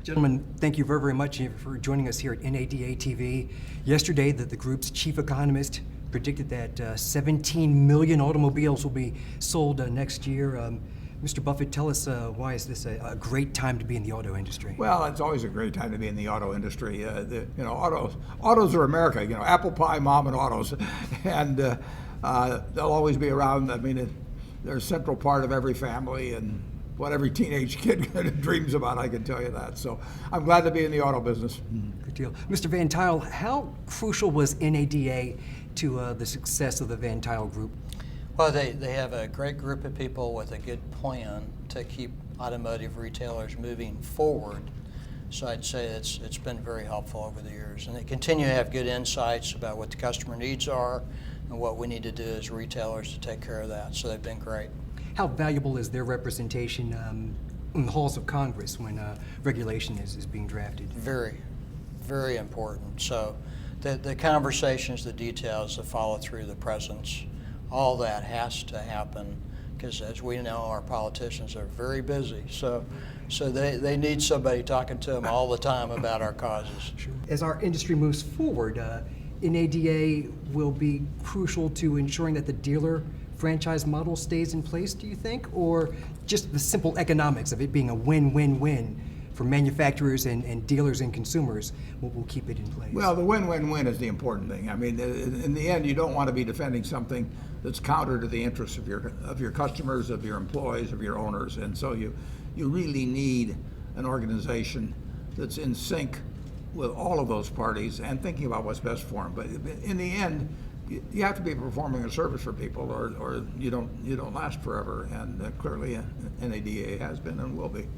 Gentlemen, thank you very, very much for joining us here at NADA TV. Yesterday, the group's chief economist predicted that 17 million automobiles will be sold next year. Mr. Buffett, tell us why is this a great time to be in the auto industry? Well, it's always a great time to be in the auto industry. Autos are America. Apple pie, mom, and autos, and they'll always be around. I mean, they're a central part of every family and what every teenage kid dreams about. I can tell you that. So I'm glad to be in the auto business. Good deal, Mr. Van Tuyl. How crucial was NADA to the success of the Van Tuyl Group? Well, they have a great group of people with a good plan to keep automotive retailers moving forward. So I'd say it's been very helpful over the years. And they continue to have good insights about what the customer needs are and what we need to do as retailers to take care of that. So they've been great. How valuable is their representation in the halls of Congress when regulation is being drafted? Very, very important. So the conversations, the details, the follow through, the presence, all that has to happen because, as we know, our politicians are very busy. So they need somebody talking to them all the time about our causes. Sure. As our industry moves forward, NADA will be crucial to ensuring that the dealer franchise model stays in place, do you think? Or just the simple economics of it being a win-win-win for manufacturers and dealers and consumers will keep it in place? Well, the win-win-win is the important thing. I mean, in the end, you don't want to be defending something that's counter to the interests of your customers, of your employees, of your owners, and so you really need an organization that's in sync with all of those parties and thinking about what's best for them. But in the end, you have to be performing a service for people, or you don't last forever. And clearly, NADA has been and will be.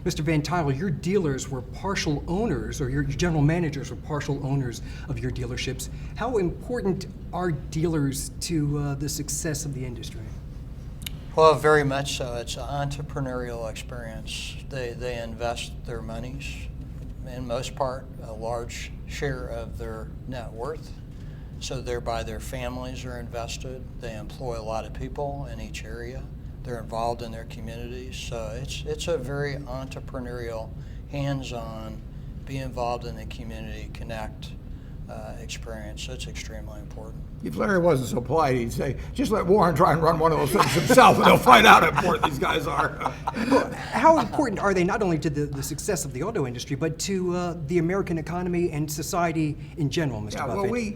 Mr. Van Tuyl, your dealers were partial owners, or your general managers were partial owners of your dealerships. How important are dealers to the success of the industry? Well, very much so. It's an entrepreneurial experience. They invest their monies, in most part, a large share of their net worth. So thereby their families are invested. They employ a lot of people in each area. They're involved in their communities. So it's a very entrepreneurial, hands-on, be involved in the community, connect experience. So it's extremely important. If Larry wasn't so polite, he'd say, just let Warren try and run one of those things himself and he'll find out how important these guys are. Well, how important are they not only to the success of the auto industry, but to the American economy and society in general, Mr. Buffett? Well,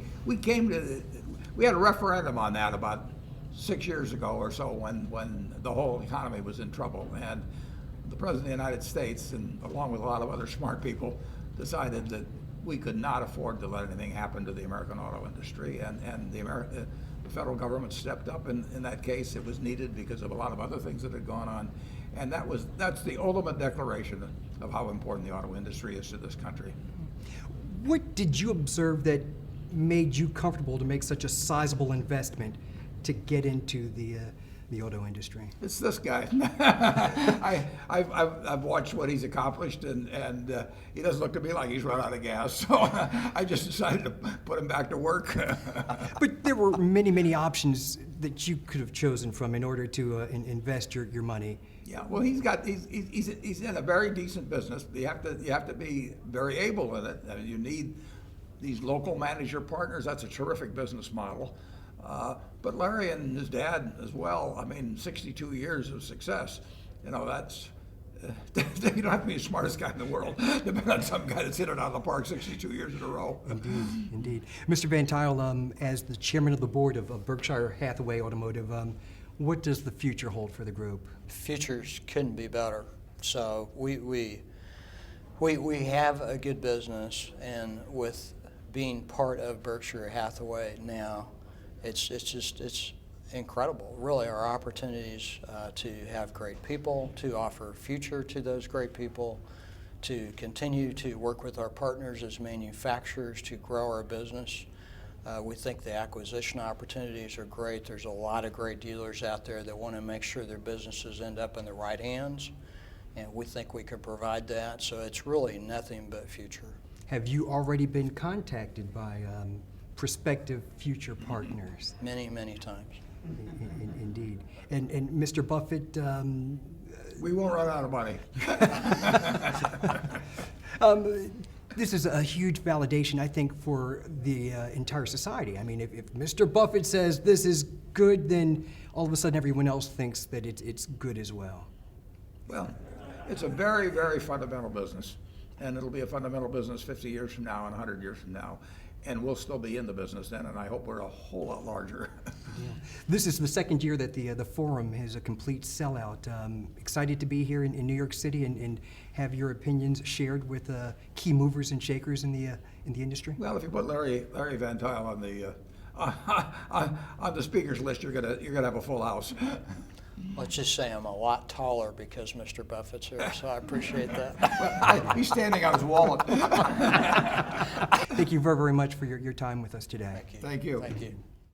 we had a referendum on that about 6 years ago or so when the whole economy was in trouble. And the President of the United States, and along with a lot of other smart people, decided that we could not afford to let anything happen to the American auto industry, and the federal government stepped up in that case. It was needed because of a lot of other things that had gone on, and that's the ultimate declaration of how important the auto industry is to this country. What did you observe that made you comfortable to make such a sizable investment to get into the auto industry? It's this guy. I've watched what he's accomplished, and he doesn't look to me like he's run out of gas. So I just decided to put him back to work. But there were many, many options that you could have chosen from in order to invest your money. Yeah, well, he's in a very decent business. You have to be very able in it. I mean, you need these local manager partners. That's a terrific business model. But Larry and his dad as well, I mean, 62 years of success. That's, you don't have to be the smartest guy in the world. Depend on some guy that's hit it out of the park 62 years in a row. Indeed. Mr. Van Tuyl, as the chairman of the board of Berkshire Hathaway Automotive, what does the future hold for the group? Futures couldn't be better. So we have a good business, and with being part of Berkshire Hathaway now, it's incredible. Really, our opportunities to have great people, to offer future to those great people, to continue to work with our partners as manufacturers to grow our business. We think the acquisition opportunities are great. There's a lot of great dealers out there that want to make sure their businesses end up in the right hands, and we think we can provide that. So it's really nothing but future. Have you already been contacted by prospective future partners? Many, many times. Indeed. And Mr. Buffett, we won't run out of money. This is a huge validation, I think, for the entire society. I mean, if Mr. Buffett says this is good, then all of a sudden everyone else thinks that it's good as well. Well, it's a very, very fundamental business, and it'll be a fundamental business 50 years from now and 100 years from now, and we'll still be in the business then, and I hope we're a whole lot larger. This is the second year that the forum is a complete sellout. Excited to be here in New York City and have your opinions shared with key movers and shakers in the industry. Well, if you put Larry Van Tuyl on the on the speakers list, you're gonna have a full house. Let's just say I'm a lot taller because Mr. Buffett's here, so I appreciate that. He's standing on his wallet. Thank you very, very much for your time with us today. Thank you. Thank you. Thank you.